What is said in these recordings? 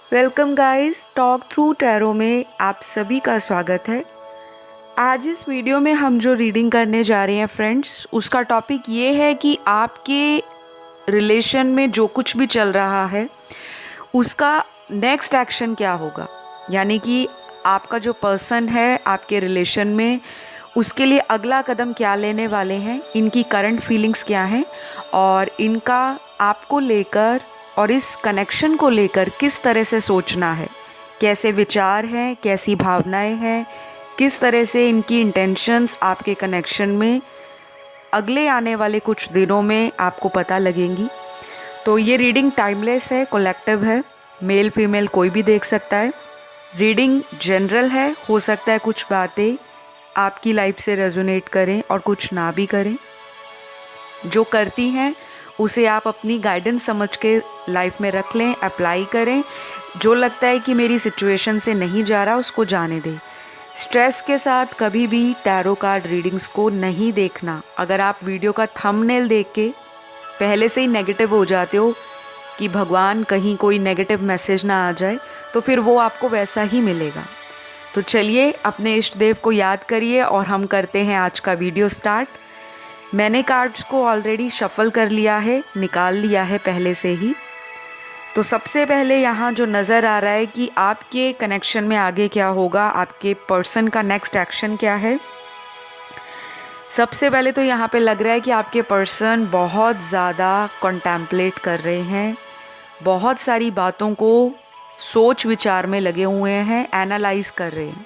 Welcome guys, talk through tarot में आप सभी का स्वागत है। आज इस वीडियो में हम जो रीडिंग करने जा रहे हैं फ्रेंड्स, उसका टॉपिक ये है कि आपके रिलेशन में जो कुछ भी चल रहा है उसका नेक्स्ट एक्शन क्या होगा। यानी कि आपका जो पर्सन है आपके रिलेशन में, उसके लिए अगला कदम क्या लेने वाले हैं, इनकी करंट फीलिंग्स क्या हैं और इनका आपको लेकर और इस कनेक्शन को लेकर किस तरह से सोचना है, कैसे विचार हैं, कैसी भावनाएं हैं, किस तरह से इनकी इंटेंशंस आपके कनेक्शन में अगले आने वाले कुछ दिनों में आपको पता लगेंगी। तो ये रीडिंग टाइमलेस है, कलेक्टिव है, मेल फीमेल कोई भी देख सकता है। रीडिंग जनरल है, हो सकता है कुछ बातें आपकी लाइफ से रेजोनेट करें और कुछ ना भी करें। जो करती हैं उसे आप अपनी गाइडेंस समझ के लाइफ में रख लें, अप्लाई करें। जो लगता है कि मेरी सिचुएशन से नहीं जा रहा उसको जाने दें। स्ट्रेस के साथ कभी भी टैरो कार्ड रीडिंग्स को नहीं देखना। अगर आप वीडियो का थंबनेल देख के पहले से ही नेगेटिव हो जाते हो कि भगवान कहीं कोई नेगेटिव मैसेज ना आ जाए, तो फिर वो आपको वैसा ही मिलेगा। तो चलिए अपने इष्ट देव को याद करिए और हम करते हैं आज का वीडियो स्टार्ट। मैंने कार्ड्स को ऑलरेडी शफल कर लिया है, निकाल लिया है पहले से ही। तो सबसे पहले यहाँ जो नज़र आ रहा है कि आपके कनेक्शन में आगे क्या होगा, आपके पर्सन का नेक्स्ट एक्शन क्या है। सबसे पहले तो यहाँ पे लग रहा है कि आपके पर्सन बहुत ज़्यादा कॉन्टेम्पलेट कर रहे हैं, बहुत सारी बातों को सोच विचार में लगे हुए हैं, एनालाइज कर रहे हैं।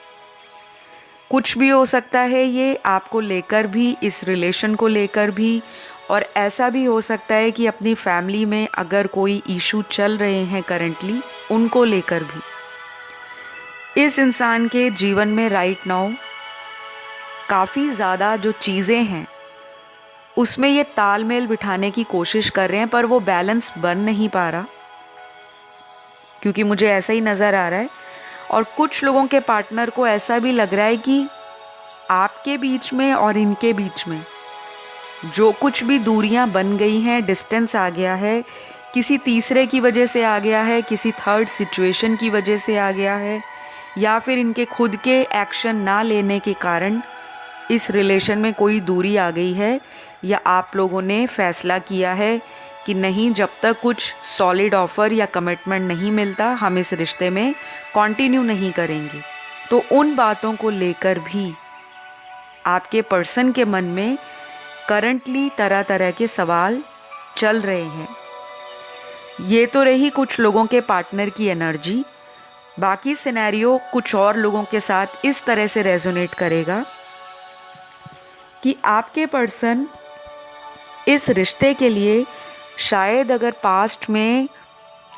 कुछ भी हो सकता है ये आपको लेकर भी, इस रिलेशन को लेकर भी, और ऐसा भी हो सकता है कि अपनी फैमिली में अगर कोई इशू चल रहे हैं करंटली, उनको लेकर भी। इस इंसान के जीवन में राइट नाउ काफ़ी ज़्यादा जो चीज़ें हैं उसमें ये तालमेल बिठाने की कोशिश कर रहे हैं, पर वो बैलेंस बन नहीं पा रहा, क्योंकि मुझे ऐसा ही नज़र आ रहा है। और कुछ लोगों के पार्टनर को ऐसा भी लग रहा है कि आपके बीच में और इनके बीच में जो कुछ भी दूरियां बन गई हैं, डिस्टेंस आ गया है, किसी तीसरे की वजह से आ गया है, किसी थर्ड सिचुएशन की वजह से आ गया है, या फिर इनके खुद के एक्शन ना लेने के कारण इस रिलेशन में कोई दूरी आ गई है, या आप लोगों ने फैसला किया है कि नहीं, जब तक कुछ सॉलिड ऑफर या कमिटमेंट नहीं मिलता हम इस रिश्ते में कंटिन्यू नहीं करेंगे। तो उन बातों को लेकर भी आपके पर्सन के मन में करंटली तरह तरह के सवाल चल रहे हैं। ये तो रही कुछ लोगों के पार्टनर की एनर्जी। बाकी सिनेरियो कुछ और लोगों के साथ इस तरह से रेजोनेट करेगा कि आपके पर्सन इस रिश्ते के लिए शायद अगर पास्ट में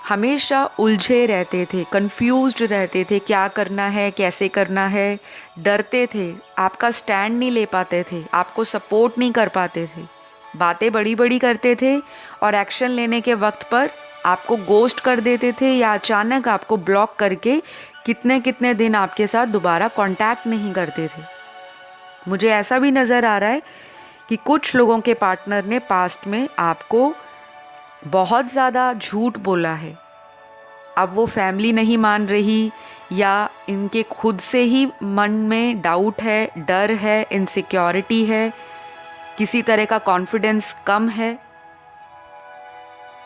हमेशा उलझे रहते थे, कंफ्यूज्ड रहते थे, क्या करना है, कैसे करना है, डरते थे, आपका स्टैंड नहीं ले पाते थे, आपको सपोर्ट नहीं कर पाते थे, बातें बड़ी बड़ी करते थे और एक्शन लेने के वक्त पर आपको गोस्ट कर देते थे, या अचानक आपको ब्लॉक करके कितने कितने दिन आपके साथ दोबारा कांटेक्ट नहीं करते थे। मुझे ऐसा भी नज़र आ रहा है कि कुछ लोगों के पार्टनर ने पास्ट में आपको बहुत ज़्यादा झूठ बोला है। अब वो फैमिली नहीं मान रही, या इनके खुद से ही मन में डाउट है, डर है, इनसिक्योरिटी है, किसी तरह का कॉन्फिडेंस कम है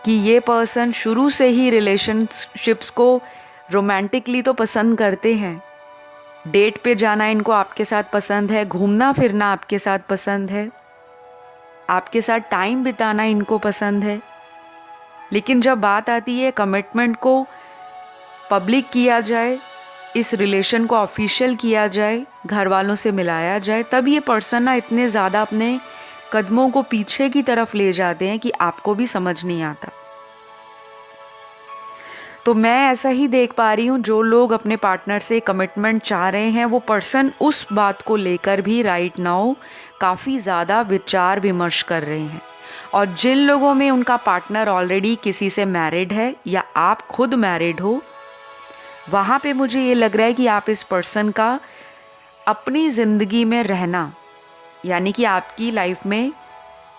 कि ये पर्सन शुरू से ही रिलेशनशिप्स को रोमांटिकली तो पसंद करते हैं। डेट पे जाना इनको आपके साथ पसंद है, घूमना फिरना आपके साथ पसंद है, आपके साथ टाइम बिताना इनको पसंद है। लेकिन जब बात आती है कमिटमेंट को पब्लिक किया जाए, इस रिलेशन को ऑफिशियल किया जाए, घर वालों से मिलाया जाए, तब ये पर्सन ना इतने ज़्यादा अपने कदमों को पीछे की तरफ ले जाते हैं कि आपको भी समझ नहीं आता। तो मैं ऐसा ही देख पा रही हूँ, जो लोग अपने पार्टनर से कमिटमेंट चाह रहे हैं वो पर्सन उस बात को लेकर भी राइट नाउ काफ़ी ज़्यादा विचार विमर्श कर रहे हैं। और जिन लोगों में उनका पार्टनर ऑलरेडी किसी से मैरिड है या आप खुद मैरिड हो, वहाँ पे मुझे ये लग रहा है कि आप इस पर्सन का अपनी ज़िंदगी में रहना, यानी कि आपकी लाइफ में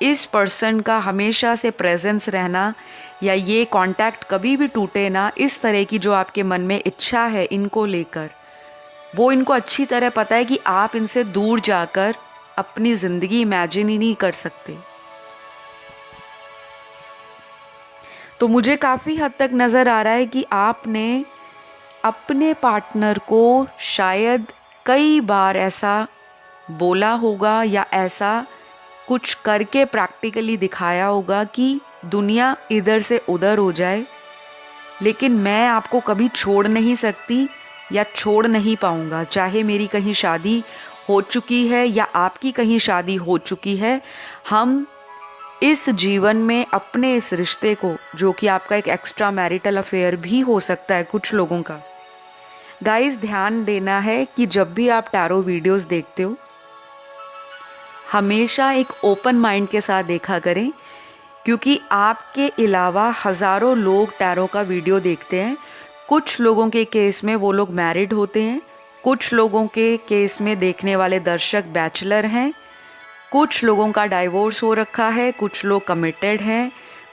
इस पर्सन का हमेशा से प्रेजेंस रहना, या ये कांटेक्ट कभी भी टूटे ना, इस तरह की जो आपके मन में इच्छा है इनको लेकर, वो इनको अच्छी तरह पता है कि आप इनसे दूर जाकर अपनी ज़िंदगी इमेजिन ही नहीं कर सकते। तो मुझे काफ़ी हद तक नज़र आ रहा है कि आपने अपने पार्टनर को शायद कई बार ऐसा बोला होगा या ऐसा कुछ करके प्रैक्टिकली दिखाया होगा कि दुनिया इधर से उधर हो जाए, लेकिन मैं आपको कभी छोड़ नहीं सकती या छोड़ नहीं पाऊँगा, चाहे मेरी कहीं शादी हो चुकी है या आपकी कहीं शादी हो चुकी है। हम इस जीवन में अपने इस रिश्ते को, जो कि आपका एक एक्स्ट्रा मैरिटल अफेयर भी हो सकता है कुछ लोगों का, गाइस ध्यान देना है कि जब भी आप टैरो वीडियोस देखते हो, हमेशा एक ओपन माइंड के साथ देखा करें, क्योंकि आपके अलावा हज़ारों लोग टैरो का वीडियो देखते हैं। कुछ लोगों के केस में वो लोग मैरिड होते हैं, कुछ लोगों के केस में देखने वाले दर्शक बैचलर हैं, कुछ लोगों का डाइवोर्स हो रखा है, कुछ लोग कमिटेड हैं,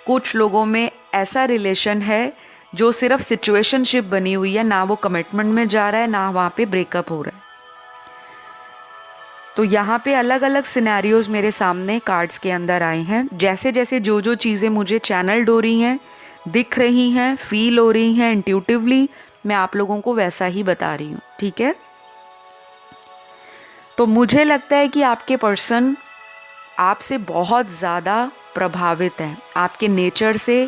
कुछ लोगों में ऐसा रिलेशन है जो सिर्फ सिचुएशनशिप बनी हुई है, ना वो कमिटमेंट में जा रहा है ना वहाँ पे ब्रेकअप हो रहा है। तो यहाँ पे अलग अलग सिनेरियोज मेरे सामने कार्ड्स के अंदर आए हैं। जैसे जैसे जो जो चीज़ें मुझे चैनल्ड हो रही हैं, दिख रही हैं, फील हो रही हैं इंट्यूटिवली, मैं आप लोगों को वैसा ही बता रही हूँ, ठीक है। तो मुझे लगता है कि आपके पर्सन आपसे बहुत ज़्यादा प्रभावित हैं, आपके नेचर से,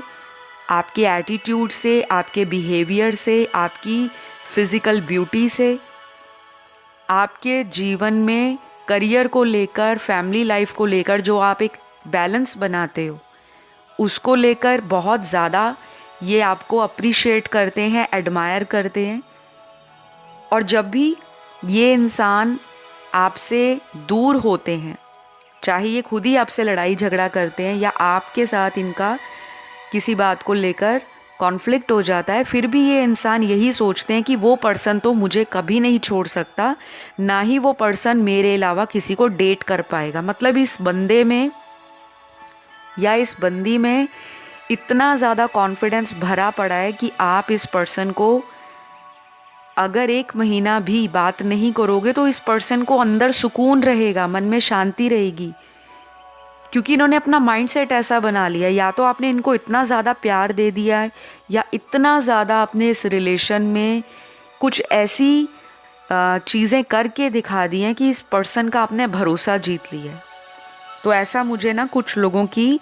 आपके एटीट्यूड से, आपके बिहेवियर से, आपकी फिज़िकल ब्यूटी से, आपके जीवन में करियर को लेकर, फैमिली लाइफ को लेकर जो आप एक बैलेंस बनाते हो, उसको लेकर बहुत ज़्यादा ये आपको अप्रिशिएट करते हैं, एडमायर करते हैं। और जब भी ये इंसान आपसे दूर होते हैं, चाहे ये खुद ही आपसे लड़ाई झगड़ा करते हैं या आपके साथ इनका किसी बात को लेकर कॉन्फ्लिक्ट हो जाता है, फिर भी ये इंसान यही सोचते हैं कि वो पर्सन तो मुझे कभी नहीं छोड़ सकता, ना ही वो पर्सन मेरे अलावा किसी को डेट कर पाएगा। मतलब इस बंदे में या इस बंदी में इतना ज़्यादा कॉन्फिडेंस भरा पड़ा है कि आप इस पर्सन को अगर 1 महीना भी बात नहीं करोगे तो इस पर्सन को अंदर सुकून रहेगा, मन में शांति रहेगी, क्योंकि इन्होंने अपना माइंडसेट ऐसा बना लिया। या तो आपने इनको इतना ज़्यादा प्यार दे दिया है या इतना ज़्यादा अपने इस रिलेशन में कुछ ऐसी चीज़ें करके दिखा दी हैं कि इस पर्सन का आपने भरोसा जीत लिया है। तो ऐसा मुझे ना कुछ लोगों की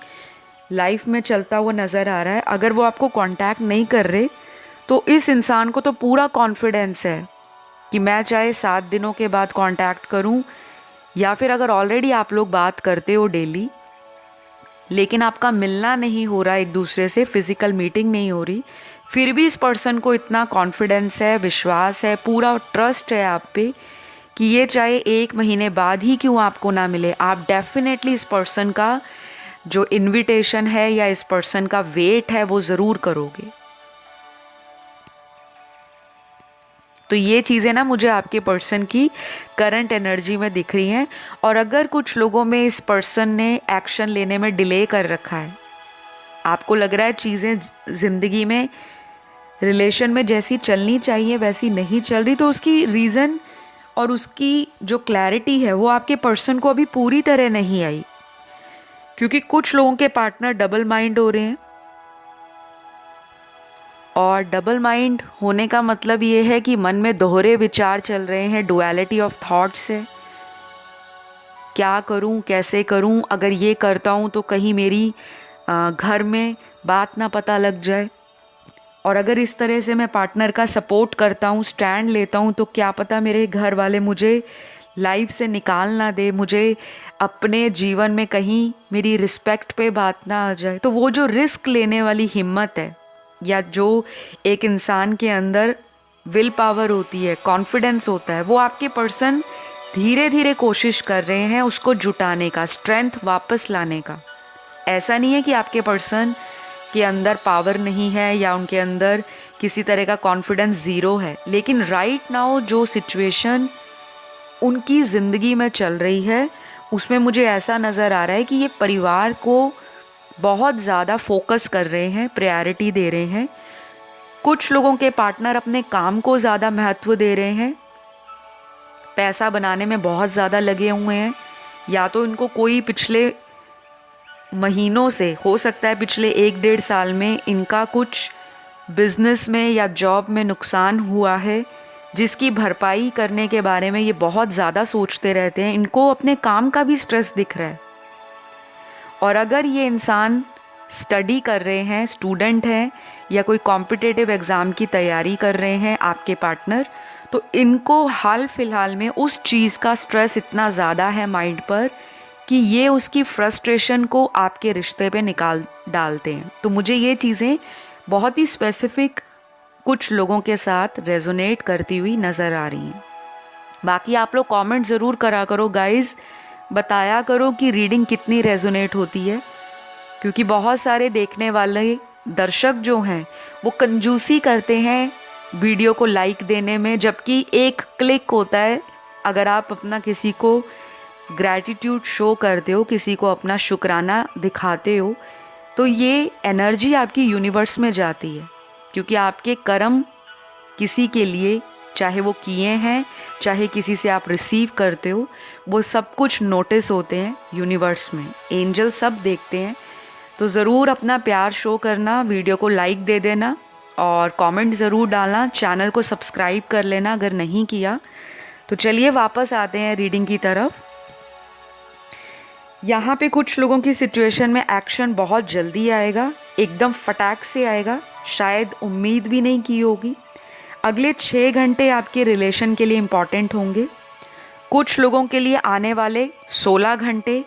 लाइफ में चलता हुआ नज़र आ रहा है। अगर वो आपको कांटेक्ट नहीं कर रहे तो इस इंसान को तो पूरा कॉन्फिडेंस है कि मैं चाहे 7 दिनों के बाद कांटेक्ट करूं, या फिर अगर ऑलरेडी आप लोग बात करते हो डेली लेकिन आपका मिलना नहीं हो रहा, एक दूसरे से फिज़िकल मीटिंग नहीं हो रही, फिर भी इस पर्सन को इतना कॉन्फिडेंस है, विश्वास है, पूरा ट्रस्ट है आप पे कि ये चाहे 1 महीने बाद ही क्यों आपको ना मिले, आप डेफिनेटली इस पर्सन का जो इनविटेशन है या इस पर्सन का वेट है वो ज़रूर करोगे। तो ये चीज़ें ना मुझे आपके पर्सन की करंट एनर्जी में दिख रही हैं। और अगर कुछ लोगों में इस पर्सन ने एक्शन लेने में डिले कर रखा है, आपको लग रहा है चीज़ें ज़िंदगी में, रिलेशन में जैसी चलनी चाहिए वैसी नहीं चल रही, तो उसकी रीज़न और उसकी जो क्लैरिटी है वो आपके पर्सन को अभी पूरी तरह नहीं आई, क्योंकि कुछ लोगों के पार्टनर डबल माइंड हो रहे हैं। और डबल माइंड होने का मतलब ये है कि मन में दोहरे विचार चल रहे हैं, डुअलिटी ऑफ थॉट्स है, क्या करूं, कैसे करूं, अगर ये करता हूं तो कहीं मेरी घर में बात ना पता लग जाए, और अगर इस तरह से मैं पार्टनर का सपोर्ट करता हूं, स्टैंड लेता हूं, तो क्या पता मेरे घर वाले मुझे लाइफ से निकाल ना दे, मुझे अपने जीवन में कहीं मेरी रिस्पेक्ट पे बात ना आ जाए। तो वो जो रिस्क लेने वाली हिम्मत है या जो एक इंसान के अंदर विल पावर होती है, कॉन्फिडेंस होता है, वो आपके पर्सन धीरे धीरे कोशिश कर रहे हैं उसको जुटाने का, स्ट्रेंथ वापस लाने का। ऐसा नहीं है कि आपके पर्सन के अंदर पावर नहीं है या उनके अंदर किसी तरह का कॉन्फिडेंस ज़ीरो है, लेकिन राइट नाउ जो सिचुएशन उनकी ज़िंदगी में चल रही है उसमें मुझे ऐसा नज़र आ रहा है कि ये परिवार को बहुत ज़्यादा फोकस कर रहे हैं, प्रायोरिटी दे रहे हैं। कुछ लोगों के पार्टनर अपने काम को ज़्यादा महत्व दे रहे हैं, पैसा बनाने में बहुत ज़्यादा लगे हुए हैं। या तो इनको कोई पिछले महीनों से, हो सकता है पिछले 1-1.5 साल में इनका कुछ बिजनेस में या जॉब में नुकसान हुआ है, जिसकी भरपाई करने के बारे में ये बहुत ज़्यादा सोचते रहते हैं। इनको अपने काम का भी स्ट्रेस दिख रहा है। और अगर ये इंसान स्टडी कर रहे हैं, स्टूडेंट हैं, या कोई कॉम्पिटिटिव एग्ज़ाम की तैयारी कर रहे हैं आपके पार्टनर, तो इनको हाल फिलहाल में उस चीज़ का स्ट्रेस इतना ज़्यादा है माइंड पर कि ये उसकी फ्रस्ट्रेशन को आपके रिश्ते पे निकाल डालते हैं। तो मुझे ये चीज़ें बहुत ही स्पेसिफिक कुछ लोगों के साथ रेजोनेट करती हुई नज़र आ रही हैं। बाकी आप लोग कमेंट ज़रूर करा करो गाइज़, बताया करो कि रीडिंग कितनी रेजोनेट होती है, क्योंकि बहुत सारे देखने वाले दर्शक जो हैं वो कंजूसी करते हैं वीडियो को लाइक देने में, जबकि एक क्लिक होता है। अगर आप अपना किसी को ग्रैटिट्यूड शो करते हो, किसी को अपना शुक्राना दिखाते हो, तो ये एनर्जी आपकी यूनिवर्स में जाती है, क्योंकि आपके कर्म किसी के लिए, चाहे वो किए हैं, चाहे किसी से आप रिसीव करते हो, वो सब कुछ नोटिस होते हैं यूनिवर्स में। एंजल सब देखते हैं। तो ज़रूर अपना प्यार शो करना, वीडियो को लाइक दे देना और कमेंट ज़रूर डालना, चैनल को सब्सक्राइब कर लेना अगर नहीं किया। तो चलिए वापस आते हैं रीडिंग की तरफ। यहाँ पे कुछ लोगों की सिचुएशन में एक्शन बहुत जल्दी आएगा, एकदम फटाक से आएगा, शायद उम्मीद भी नहीं की होगी। अगले 6 घंटे आपके रिलेशन के लिए इम्पॉर्टेंट होंगे। कुछ लोगों के लिए आने वाले 16 घंटे,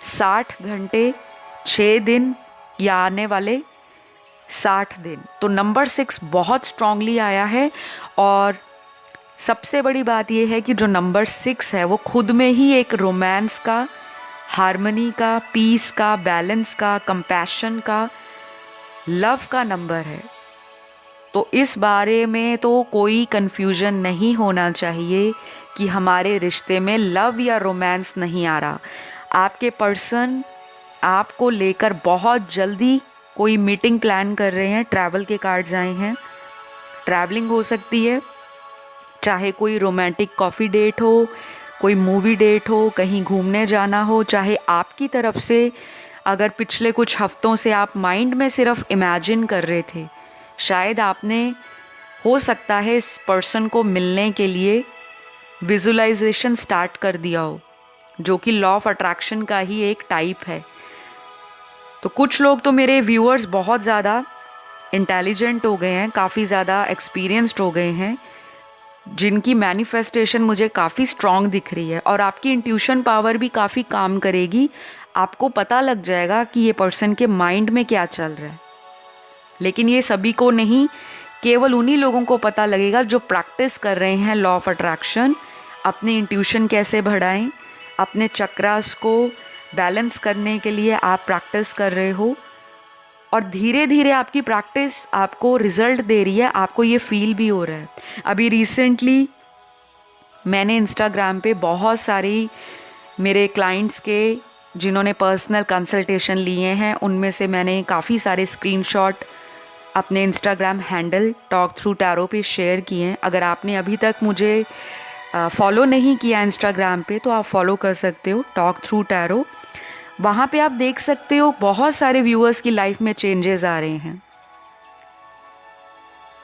60 घंटे, 6 दिन या आने वाले 60 दिन। तो नंबर 6 बहुत स्ट्रांगली आया है। और सबसे बड़ी बात यह है कि जो नंबर 6 है वो खुद में ही एक रोमांस का, हार्मनी का, पीस का, बैलेंस का, कंपैशन का, लव का नंबर है। तो इस बारे में तो कोई कन्फ्यूजन नहीं होना चाहिए कि हमारे रिश्ते में लव या रोमांस नहीं आ रहा। आपके पर्सन आपको लेकर बहुत जल्दी कोई मीटिंग प्लान कर रहे हैं। ट्रैवल के कार्ड्स आए हैं, ट्रैवलिंग हो सकती है, चाहे कोई रोमांटिक कॉफ़ी डेट हो, कोई मूवी डेट हो, कहीं घूमने जाना हो, चाहे आपकी तरफ से अगर पिछले कुछ हफ्तों से आप माइंड में सिर्फ इमेजिन कर रहे थे, शायद आपने, हो सकता है, इस पर्सन को मिलने के लिए विजुअलाइजेशन स्टार्ट कर दिया हो, जो कि लॉ ऑफ अट्रैक्शन का ही एक टाइप है। तो कुछ लोग तो मेरे व्यूअर्स बहुत ज़्यादा इंटेलिजेंट हो गए हैं, काफ़ी ज़्यादा एक्सपीरियंस्ड हो गए हैं, जिनकी मैनिफेस्टेशन मुझे काफ़ी स्ट्रॉन्ग दिख रही है। और आपकी इंट्यूशन पावर भी काफ़ी काम करेगी। आपको पता लग जाएगा कि ये पर्सन के माइंड में क्या चल रहा है। लेकिन ये सभी को नहीं, केवल उन्हीं लोगों को पता लगेगा जो प्रैक्टिस कर रहे हैं लॉ ऑफ अट्रैक्शन। अपनी इंट्यूशन कैसे बढ़ाएं, अपने चक्रास को बैलेंस करने के लिए आप प्रैक्टिस कर रहे हो, और धीरे धीरे आपकी प्रैक्टिस आपको रिजल्ट दे रही है। आपको ये फील भी हो रहा है। अभी रिसेंटली मैंने इंस्टाग्राम पे बहुत सारी मेरे क्लाइंट्स के जिन्होंने पर्सनल कंसल्टेशन लिए हैं, उनमें से मैंने काफ़ी सारे स्क्रीनशॉट अपने Instagram handle talk through tarot पे शेयर किए हैं। अगर आपने अभी तक मुझे फॉलो नहीं किया इंस्टाग्राम पे, तो आप फॉलो कर सकते हो, टॉक थ्रू टैरो। वहाँ पे आप देख सकते हो बहुत सारे व्यूअर्स की लाइफ में चेंजेस आ रहे हैं।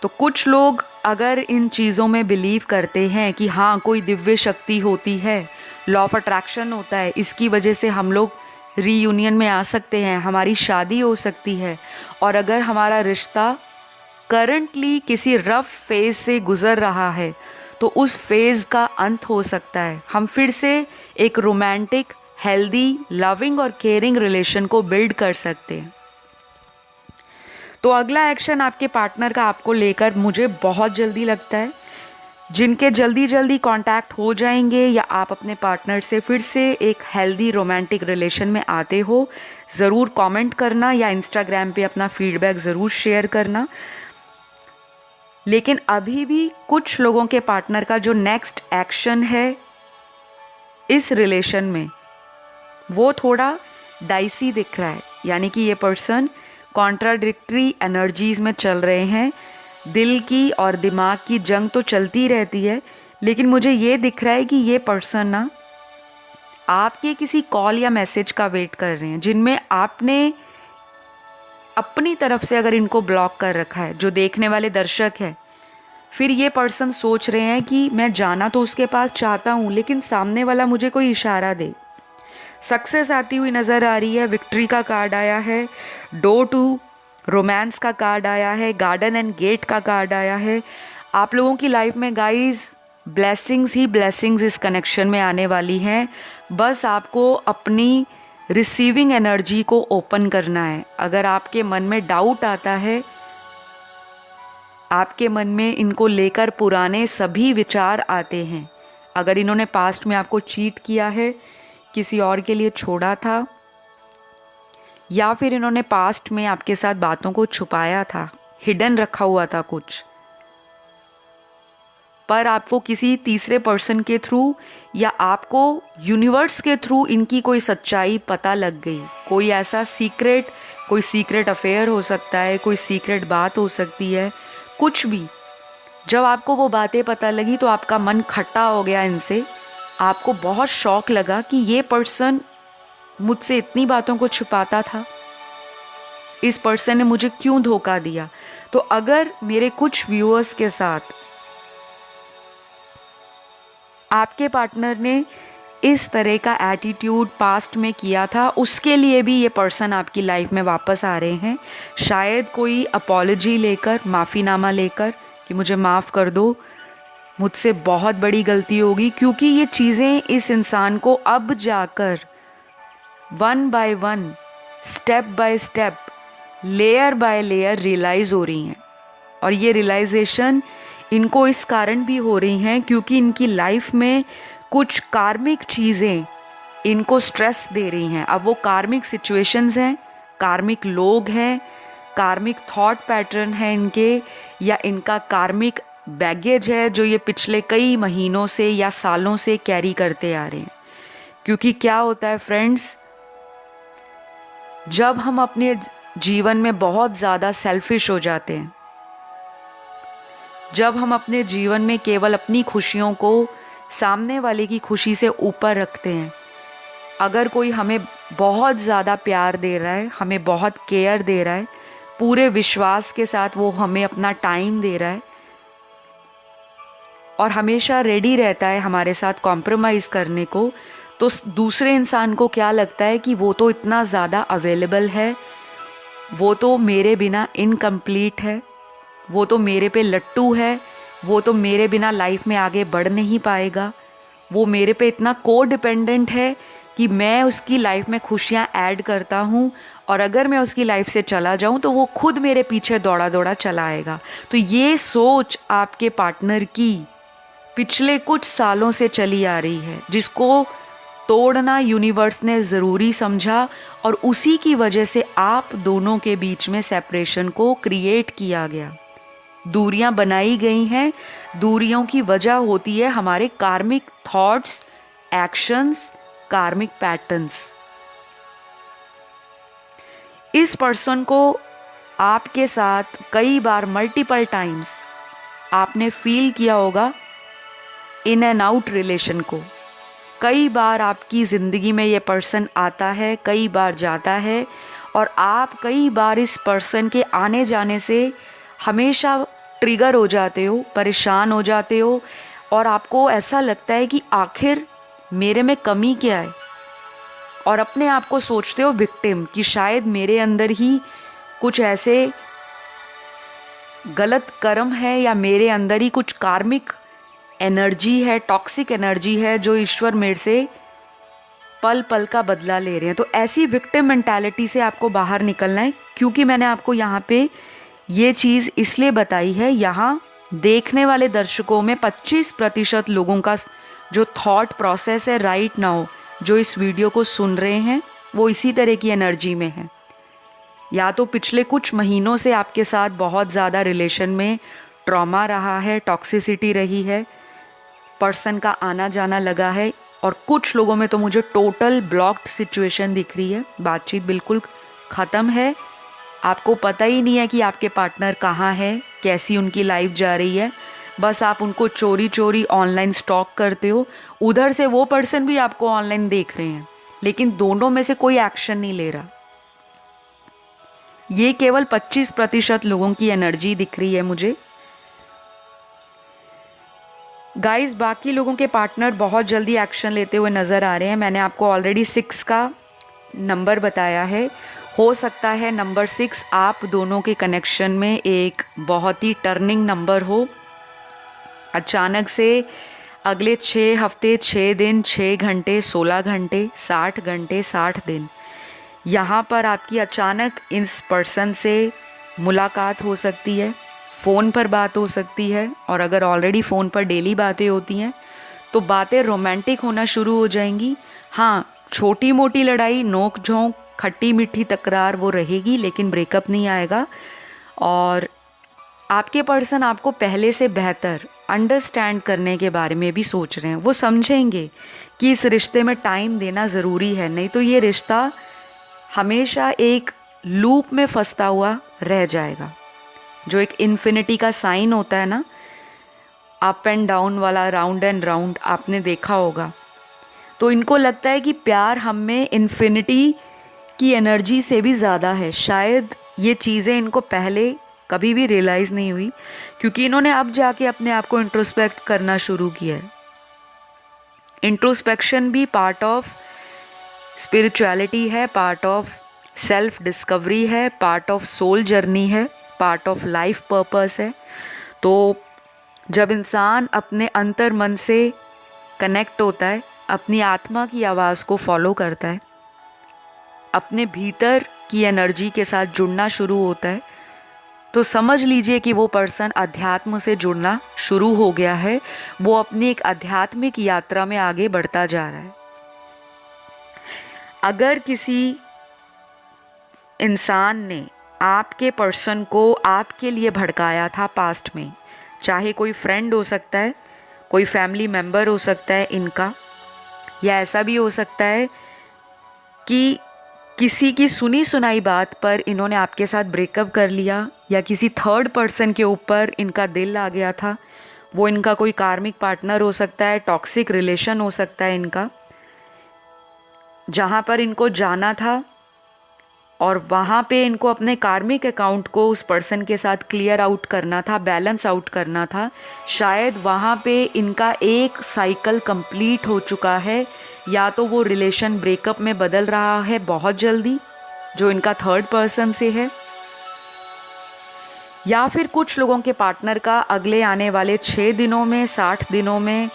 तो कुछ लोग अगर इन चीज़ों में बिलीव करते हैं कि हाँ कोई दिव्य शक्ति होती है, लॉ ऑफ अट्रैक्शन होता है, इसकी वजह से हम लोग रीयूनियन में आ सकते हैं, हमारी शादी हो सकती है, और अगर हमारा रिश्ता करंटली किसी रफ फेज से गुजर रहा है तो उस फेज़ का अंत हो सकता है, हम फिर से एक रोमांटिक, हेल्दी, लविंग और केयरिंग रिलेशन को बिल्ड कर सकते हैं। तो अगला एक्शन आपके पार्टनर का आपको लेकर मुझे बहुत जल्दी लगता है। जिनके जल्दी जल्दी कांटेक्ट हो जाएंगे या आप अपने पार्टनर से फिर से एक हेल्दी रोमांटिक रिलेशन में आते हो, ज़रूर कमेंट करना या इंस्टाग्राम पे अपना फीडबैक ज़रूर शेयर करना। लेकिन अभी भी कुछ लोगों के पार्टनर का जो नेक्स्ट एक्शन है इस रिलेशन में, वो थोड़ा डाइसी दिख रहा है। यानी कि ये पर्सन कॉन्ट्राडिक्टरी एनर्जीज में चल रहे हैं। दिल की और दिमाग की जंग तो चलती रहती है, लेकिन मुझे ये दिख रहा है कि ये पर्सन ना आपके किसी कॉल या मैसेज का वेट कर रहे हैं, जिनमें आपने अपनी तरफ से अगर इनको ब्लॉक कर रखा है, जो देखने वाले दर्शक हैं, फिर ये पर्सन सोच रहे हैं कि मैं जाना तो उसके पास चाहता हूँ, लेकिन सामने वाला मुझे कोई इशारा दे। सक्सेस आती हुई नज़र आ रही है। विक्ट्री का कार्ड आया है, डोर टू रोमांस का कार्ड आया है, गार्डन एंड गेट का कार्ड आया है। आप लोगों की लाइफ में गाइज ब्लेसिंग्स ही ब्लेसिंग्स इस कनेक्शन में आने वाली हैं। बस आपको अपनी रिसीविंग एनर्जी को ओपन करना है। अगर आपके मन में डाउट आता है, आपके मन में इनको लेकर पुराने सभी विचार आते हैं, अगर इन्होंने पास्ट में आपको चीट किया है, किसी और के लिए छोड़ा था, या फिर इन्होंने पास्ट में आपके साथ बातों को छुपाया था, हिडन रखा हुआ था कुछ, पर आपको किसी तीसरे पर्सन के थ्रू या आपको यूनिवर्स के थ्रू इनकी कोई सच्चाई पता लग गई। कोई ऐसा कोई सीक्रेट अफेयर हो सकता है, कोई सीक्रेट बात हो सकती है, कुछ भी। जब आपको वो बातें पता लगी तो आपका मन खट्टा हो गया इनसे। आपको बहुत शौक लगा कि ये पर्सन मुझसे इतनी बातों को छुपाता था, इस पर्सन ने मुझे क्यों धोखा दिया। तो अगर मेरे कुछ व्यूअर्स के साथ आपके पार्टनर ने इस तरह का एटीट्यूड पास्ट में किया था, उसके लिए भी ये पर्सन आपकी लाइफ में वापस आ रहे हैं। शायद कोई अपॉलॉजी लेकर, माफ़ीनामा लेकर कि मुझे माफ़ कर दो, मुझसे बहुत बड़ी गलती होगी, क्योंकि ये चीज़ें इस इंसान को अब जाकर one by one, step by step, layer by layer realise हो रही हैं। और ये रियलाइजेशन इनको इस कारण भी हो रही हैं क्योंकि इनकी लाइफ में कुछ कार्मिक चीज़ें इनको स्ट्रेस दे रही हैं। अब वो कार्मिक सिचुएशंस हैं, कार्मिक लोग हैं, कार्मिक थॉट पैटर्न है इनके, या इनका कार्मिक बैगेज है जो ये पिछले कई महीनों से या सालों से कैरी करते आ रहे हैं। क्योंकि क्या होता है फ्रेंड्स, जब हम अपने जीवन में बहुत ज़्यादा सेल्फिश हो जाते हैं, जब हम अपने जीवन में केवल अपनी खुशियों को सामने वाले की खुशी से ऊपर रखते हैं, अगर कोई हमें बहुत ज़्यादा प्यार दे रहा है, हमें बहुत केयर दे रहा है, पूरे विश्वास के साथ वो हमें अपना टाइम दे रहा है और हमेशा रेडी रहता है हमारे साथ कॉम्प्रोमाइज़ करने को, तो दूसरे इंसान को क्या लगता है कि वो तो इतना ज़्यादा अवेलेबल है, वो तो मेरे बिना इनकम्प्लीट है, वो तो मेरे पे लट्टू है, वो तो मेरे बिना लाइफ में आगे बढ़ नहीं पाएगा, वो मेरे पे इतना को डिपेंडेंट है कि मैं उसकी लाइफ में खुशियाँ ऐड करता हूँ और अगर मैं उसकी लाइफ से चला जाऊँ तो वो खुद मेरे पीछे दौड़ा दौड़ा चला आएगा। तो ये सोच आपके पार्टनर की पिछले कुछ सालों से चली आ रही है, जिसको तोड़ना यूनिवर्स ने ज़रूरी समझा और उसी की वजह से आप दोनों के बीच में सेपरेशन को क्रिएट किया गया, दूरियां बनाई गई हैं। दूरियों की वजह होती है हमारे कार्मिक थॉट्स, एक्शंस, कार्मिक पैटर्न्स। इस पर्सन को आपके साथ कई बार मल्टीपल टाइम्स आपने फील किया होगा इन एंड आउट रिलेशन को। कई बार आपकी ज़िंदगी में ये पर्सन आता है, कई बार जाता है और आप कई बार इस पर्सन के आने जाने से हमेशा ट्रिगर हो जाते हो, परेशान हो जाते हो और आपको ऐसा लगता है कि आखिर मेरे में कमी क्या है, और अपने आप को सोचते हो विक्टिम कि शायद मेरे अंदर ही कुछ ऐसे गलत कर्म है या मेरे अंदर ही कुछ कार्मिक एनर्जी है, टॉक्सिक एनर्जी है जो ईश्वर मेरे से पल पल का बदला ले रहे हैं। तो ऐसी विक्टिम मेंटालिटी से आपको बाहर निकलना है, क्योंकि मैंने आपको यहाँ पे ये चीज़ इसलिए बताई है, यहाँ देखने वाले दर्शकों में 25% लोगों का जो थॉट प्रोसेस है राइट नाउ, जो इस वीडियो को सुन रहे हैं, वो इसी तरह की एनर्जी में है। या तो पिछले कुछ महीनों से आपके साथ बहुत ज़्यादा रिलेशन में ट्रॉमा रहा है, टॉक्सिसिटी रही है, पर्सन का आना जाना लगा है, और कुछ लोगों में तो मुझे टोटल ब्लॉक्ड सिचुएशन दिख रही है, बातचीत बिल्कुल ख़त्म है। आपको पता ही नहीं है कि आपके पार्टनर कहाँ है, कैसी उनकी लाइफ जा रही है। बस आप उनको चोरी चोरी ऑनलाइन स्टॉक करते हो। उधर से वो पर्सन भी आपको ऑनलाइन देख रहे हैं, लेकिन दोनों में से कोई एक्शन नहीं ले रहा। ये केवल 25% लोगों की एनर्जी दिख रही है मुझे। गाइस, बाकी लोगों के पार्टनर बहुत जल्दी एक्शन लेते हुए नज़र आ रहे हैं। मैंने आपको ऑलरेडी 6 का नंबर बताया है। हो सकता है नंबर 6 आप दोनों के कनेक्शन में एक बहुत ही टर्निंग नंबर हो। अचानक से अगले 6 हफ्ते, 6 दिन, 6 घंटे, 16 घंटे, 60 घंटे, 60 दिन, यहाँ पर आपकी अचानक इस पर्सन से मुलाकात हो सकती है, फ़ोन पर बात हो सकती है। और अगर ऑलरेडी फ़ोन पर डेली बातें होती हैं तो बातें रोमांटिक होना शुरू हो जाएंगी। हाँ, छोटी मोटी लड़ाई, नोक झोंक, खट्टी मीठी तकरार वो रहेगी, लेकिन ब्रेकअप नहीं आएगा। और आपके पर्सन आपको पहले से बेहतर अंडरस्टैंड करने के बारे में भी सोच रहे हैं। वो समझेंगे कि इस रिश्ते में टाइम देना ज़रूरी है, नहीं तो ये रिश्ता हमेशा एक लूप में फंसता हुआ रह जाएगा। जो एक इन्फिनिटी का साइन होता है ना, अप एंड डाउन वाला, राउंड एंड राउंड, आपने देखा होगा। तो इनको लगता है कि प्यार हम में इन्फिनिटी की एनर्जी से भी ज़्यादा है। शायद ये चीज़ें इनको पहले कभी भी रियलाइज़ नहीं हुई, क्योंकि इन्होंने अब जाके अपने आप को इंट्रोस्पेक्ट करना शुरू किया है। इंट्रोस्पेक्शन भी पार्ट ऑफ स्पिरिचुअलिटी है, पार्ट ऑफ सेल्फ डिस्कवरी है, पार्ट ऑफ सोल जर्नी है, पार्ट ऑफ लाइफ पर्पस है। तो जब इंसान अपने अंतर मन से कनेक्ट होता है, अपनी आत्मा की आवाज़ को फॉलो करता है, अपने भीतर की एनर्जी के साथ जुड़ना शुरू होता है, तो समझ लीजिए कि वो पर्सन अध्यात्म से जुड़ना शुरू हो गया है। वो अपनी एक आध्यात्मिक यात्रा में आगे बढ़ता जा रहा है। अगर किसी इंसान ने आपके पर्सन को आपके लिए भड़काया था पास्ट में, चाहे कोई फ्रेंड हो सकता है, कोई फैमिली मेम्बर हो सकता है इनका, या ऐसा भी हो सकता है कि किसी की सुनी सुनाई बात पर इन्होंने आपके साथ ब्रेकअप कर लिया, या किसी थर्ड पर्सन के ऊपर इनका दिल आ गया था। वो इनका कोई कार्मिक पार्टनर हो सकता है, टॉक्सिक रिलेशन हो सकता है इनका, जहाँ पर इनको जाना था और वहाँ पे इनको अपने कार्मिक अकाउंट को उस पर्सन के साथ क्लियर आउट करना था, बैलेंस आउट करना था। शायद वहाँ पे इनका एक साइकिल कंप्लीट हो चुका है, या तो वो रिलेशन ब्रेकअप में बदल रहा है बहुत जल्दी, जो इनका थर्ड पर्सन से है, या फिर कुछ लोगों के पार्टनर का अगले आने वाले 6 दिनों में, 60 दिनों में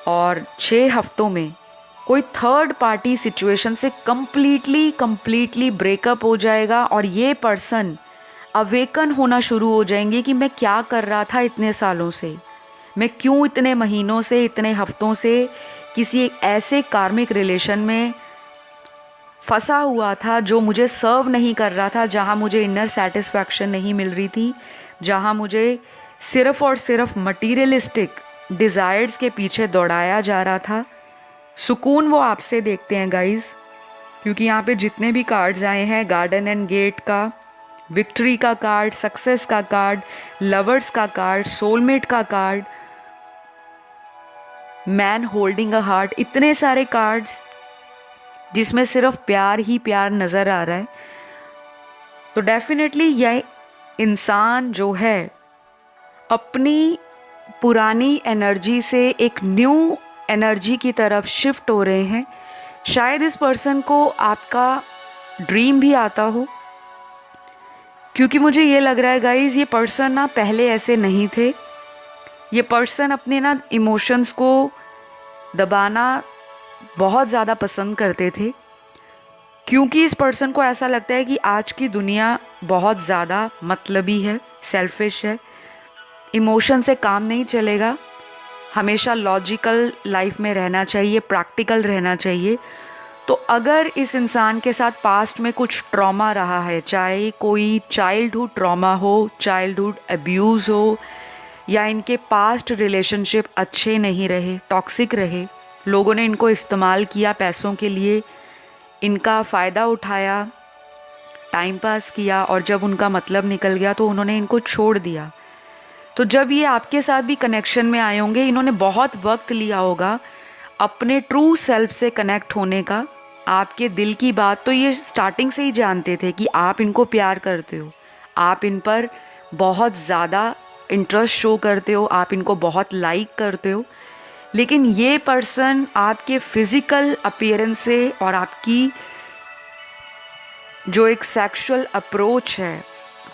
और 6 हफ्तों में कोई थर्ड पार्टी सिचुएशन से कंप्लीटली ब्रेकअप हो जाएगा। और ये पर्सन अवेकन होना शुरू हो जाएंगे कि मैं क्या कर रहा था इतने सालों से, मैं क्यों इतने महीनों से, इतने हफ्तों से किसी एक ऐसे कार्मिक रिलेशन में फंसा हुआ था जो मुझे सर्व नहीं कर रहा था, जहाँ मुझे इनर सेटिस्फैक्शन नहीं मिल रही थी, जहाँ मुझे सिर्फ़ और सिर्फ मटीरियलिस्टिक डिज़ायर्स के पीछे दौड़ाया जा रहा था। सुकून वो आपसे देखते हैं गाइस, क्योंकि यहाँ पे जितने भी कार्ड्स आए हैं, गार्डन एंड गेट का, विक्ट्री का कार्ड, सक्सेस का कार्ड, लवर्स का कार्ड, सोलमेट का card, man holding a heart, इतने सारे कार्ड्स जिसमें सिर्फ प्यार ही प्यार नज़र आ रहा है। तो डेफिनेटली यह इंसान जो है अपनी पुरानी एनर्जी से एक न्यू एनर्जी की तरफ शिफ्ट हो रहे हैं। शायद इस पर्सन को आपका ड्रीम भी आता हो, क्योंकि मुझे ये लग रहा है गाइज, ये पर्सन ना पहले ऐसे नहीं थे। ये पर्सन अपने ना इमोशंस को दबाना बहुत ज़्यादा पसंद करते थे, क्योंकि इस पर्सन को ऐसा लगता है कि आज की दुनिया बहुत ज़्यादा मतलबी है, सेल्फिश है, इमोशन से काम नहीं चलेगा, हमेशा लॉजिकल लाइफ में रहना चाहिए, प्रैक्टिकल रहना चाहिए। तो अगर इस इंसान के साथ पास्ट में कुछ ट्रॉमा रहा है, चाहे कोई चाइल्डहुड ट्रॉमा हो, चाइल्डहुड अब्यूज़ हो, या इनके पास्ट रिलेशनशिप अच्छे नहीं रहे, टॉक्सिक रहे, लोगों ने इनको इस्तेमाल किया पैसों के लिए, इनका फ़ायदा उठाया, टाइम पास किया और जब उनका मतलब निकल गया तो उन्होंने इनको छोड़ दिया। तो जब ये आपके साथ भी कनेक्शन में आए होंगे, इन्होंने बहुत वक्त लिया होगा अपने ट्रू सेल्फ से कनेक्ट होने का। आपके दिल की बात तो ये स्टार्टिंग से ही जानते थे कि आप इनको प्यार करते हो, आप इन पर बहुत ज़्यादा इंटरेस्ट शो करते हो, आप इनको बहुत लाइक करते हो। लेकिन ये पर्सन आपके फिज़िकल अपीयरेंस से और आपकी जो एक सेक्सुअल अप्रोच है,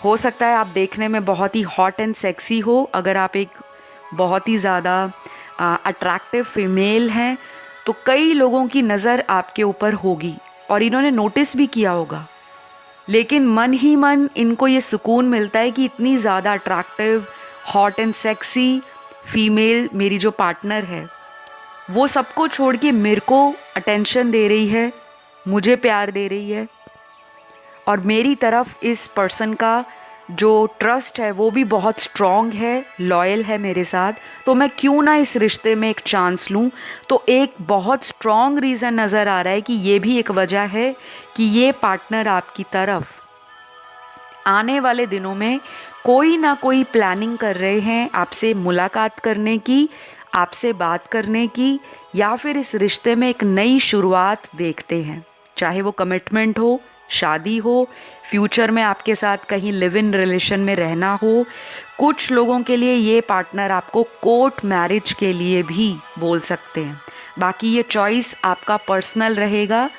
हो सकता है आप देखने में बहुत ही हॉट एंड सेक्सी हो, अगर आप एक बहुत ही ज़्यादा अट्रैक्टिव फीमेल हैं तो कई लोगों की नज़र आपके ऊपर होगी और इन्होंने नोटिस भी किया होगा। लेकिन मन ही मन इनको ये सुकून मिलता है कि इतनी ज़्यादा attractive, hot and sexy female मेरी जो पार्टनर है वो सबको छोड़ के मेरे को अटेंशन दे रही है, मुझे प्यार दे रही है, और मेरी तरफ इस पर्सन का जो ट्रस्ट है वो भी बहुत स्ट्रॉन्ग है, लॉयल है मेरे साथ, तो मैं क्यों ना इस रिश्ते में एक चांस लूँ। तो एक बहुत स्ट्रॉन्ग रीज़न नज़र आ रहा है कि ये भी एक वजह है कि ये पार्टनर आपकी तरफ आने वाले दिनों में कोई ना कोई प्लानिंग कर रहे हैं आपसे मुलाकात करने की, आपसे बात करने की, या फिर इस रिश्ते में एक नई शुरुआत देखते हैं। चाहे वो कमिटमेंट हो, शादी हो, फ्यूचर में आपके साथ कहीं लिव इन रिलेशन में रहना हो। कुछ लोगों के लिए ये पार्टनर आपको कोर्ट मैरिज के लिए भी बोल सकते हैं। बाकी ये चॉइस आपका पर्सनल रहेगा।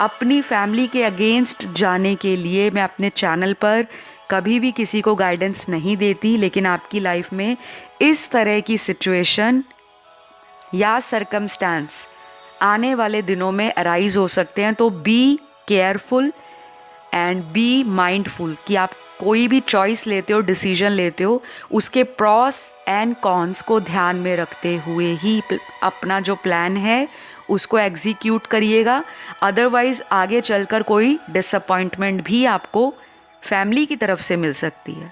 अपनी फैमिली के अगेंस्ट जाने के लिए मैं अपने चैनल पर कभी भी किसी को गाइडेंस नहीं देती, लेकिन आपकी लाइफ में इस तरह की सिचुएशन या सरकमस्टांस आने वाले दिनों में अराइज हो सकते हैं। तो be careful and be mindful कि आप कोई भी चॉइस लेते हो, डिसीजन लेते हो, उसके प्रॉस एंड कॉन्स को ध्यान में रखते हुए ही अपना जो प्लान है उसको एग्जीक्यूट करिएगा। अदरवाइज़ आगे चलकर कोई डिसअपॉइंटमेंट भी आपको फैमिली की तरफ से मिल सकती है।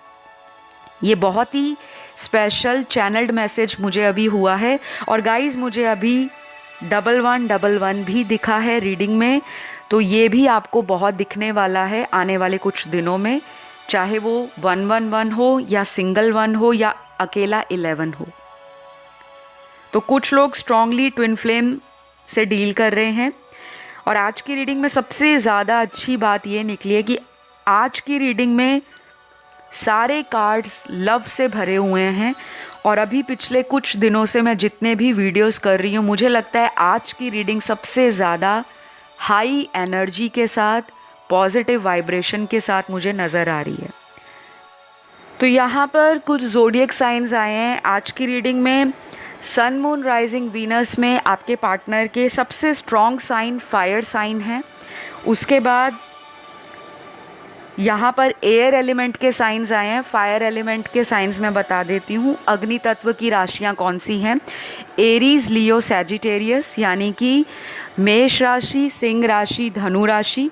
ये बहुत ही स्पेशल चैनल्ड मैसेज मुझे अभी हुआ है। और गाइज़ मुझे अभी 1111 भी दिखा है रीडिंग में, तो ये भी आपको बहुत दिखने वाला है आने वाले कुछ दिनों में, चाहे वो 111 हो या सिंगल 1 हो या अकेला 11 हो। तो कुछ लोग स्ट्रांगली ट्विन फ्लेम से डील कर रहे हैं। और आज की रीडिंग में सबसे ज़्यादा अच्छी बात ये निकली है कि आज की रीडिंग में सारे कार्ड्स लव से भरे हुए हैं। और अभी पिछले कुछ दिनों से मैं जितने भी वीडियोस कर रही हूँ, मुझे लगता है आज की रीडिंग सबसे ज़्यादा हाई एनर्जी के साथ, पॉजिटिव वाइब्रेशन के साथ मुझे नज़र आ रही है। तो यहाँ पर कुछ ज़ोडिएक साइंस आए हैं आज की रीडिंग में। सन, मून, राइजिंग, वीनस में आपके पार्टनर के सबसे स्ट्रॉन्ग साइन फायर साइन है। उसके बाद यहाँ पर एयर एलिमेंट के साइंस आए हैं। फायर एलिमेंट के साइंस मैं बता देती हूँ। अग्नि तत्व की राशियाँ कौन सी हैं? एरीज, लियो, सैजिटेरियस, यानी कि मेष राशि, सिंह राशि, धनु राशि।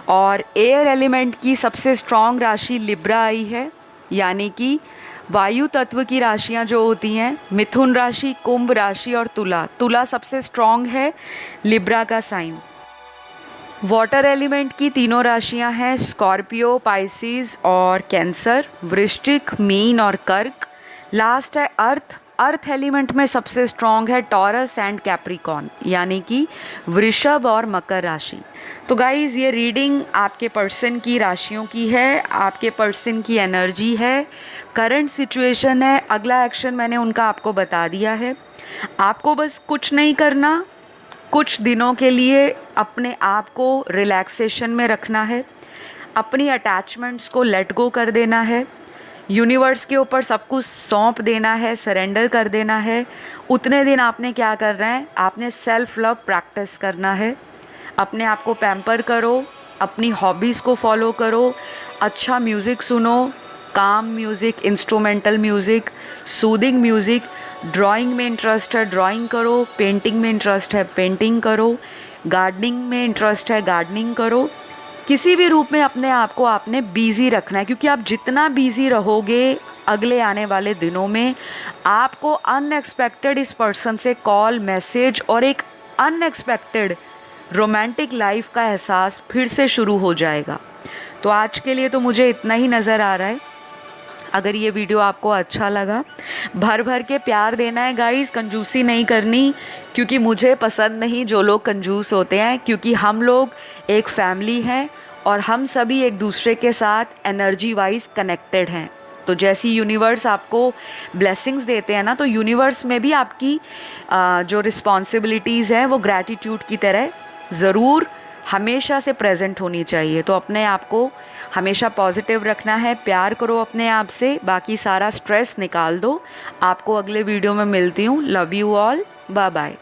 और एयर एलिमेंट की सबसे स्ट्रॉन्ग राशि लिब्रा आई है, यानी कि वायु तत्व की राशियाँ जो होती हैं मिथुन राशि, कुंभ राशि और तुला। तुला सबसे स्ट्रॉन्ग है लिब्रा का साइन। वाटर एलिमेंट की तीनों राशियां हैं स्कॉर्पियो, पाइसिस और कैंसर, वृश्चिक, मीन और कर्क। लास्ट है अर्थ। अर्थ एलिमेंट में सबसे स्ट्रॉन्ग है टॉरस एंड कैप्रिकॉर्न, यानी कि वृषभ और मकर राशि। तो गाइज़ ये रीडिंग आपके पर्सन की राशियों की है, आपके पर्सन की एनर्जी है, करंट सिचुएशन है। अगला एक्शन मैंने उनका आपको बता दिया है। आपको बस कुछ नहीं करना, कुछ दिनों के लिए अपने आप को रिलैक्सेशन में रखना है, अपनी अटैचमेंट्स को लेट गो कर देना है, यूनिवर्स के ऊपर सब कुछ सौंप देना है, सरेंडर कर देना है। उतने दिन आपने क्या करना है? आपने सेल्फ लव प्रैक्टिस करना है। अपने आप को पैम्पर करो, अपनी हॉबीज़ को फॉलो करो, अच्छा म्यूज़िक सुनो, काम music, instrumental music, soothing music. Drawing में इंटरेस्ट है ड्राइंग करो, पेंटिंग में इंटरेस्ट है पेंटिंग करो, गार्डनिंग में इंटरेस्ट है गार्डनिंग करो। किसी भी रूप में अपने आप को आपने बिज़ी रखना है, क्योंकि आप जितना बिज़ी रहोगे अगले आने वाले दिनों में आपको अनएक्सपेक्टेड इस पर्सन से कॉल, मैसेज और एक अनएक्सपेक्टेड रोमांटिक लाइफ का एहसास फिर से शुरू हो जाएगा। तो आज के लिए तो मुझे इतना ही नज़र आ रहा है। अगर ये वीडियो आपको अच्छा लगा, भर भर के प्यार देना है गाइस, कंजूसी नहीं करनी, क्योंकि मुझे पसंद नहीं जो लोग कंजूस होते हैं, क्योंकि हम लोग एक फैमिली हैं और हम सभी एक दूसरे के साथ एनर्जी वाइज कनेक्टेड हैं। तो जैसी यूनिवर्स आपको ब्लेसिंग्स देते हैं ना, तो यूनिवर्स में भी आपकी जो रिस्पॉन्सिबिलिटीज़ हैं वो ग्रैटिट्यूड की तरह ज़रूर हमेशा से प्रेजेंट होनी चाहिए। तो अपने आप को हमेशा पॉजिटिव रखना है, प्यार करो अपने आप से, बाकी सारा स्ट्रेस निकाल दो। आपको अगले वीडियो में मिलती हूँ। Love you all, bye bye.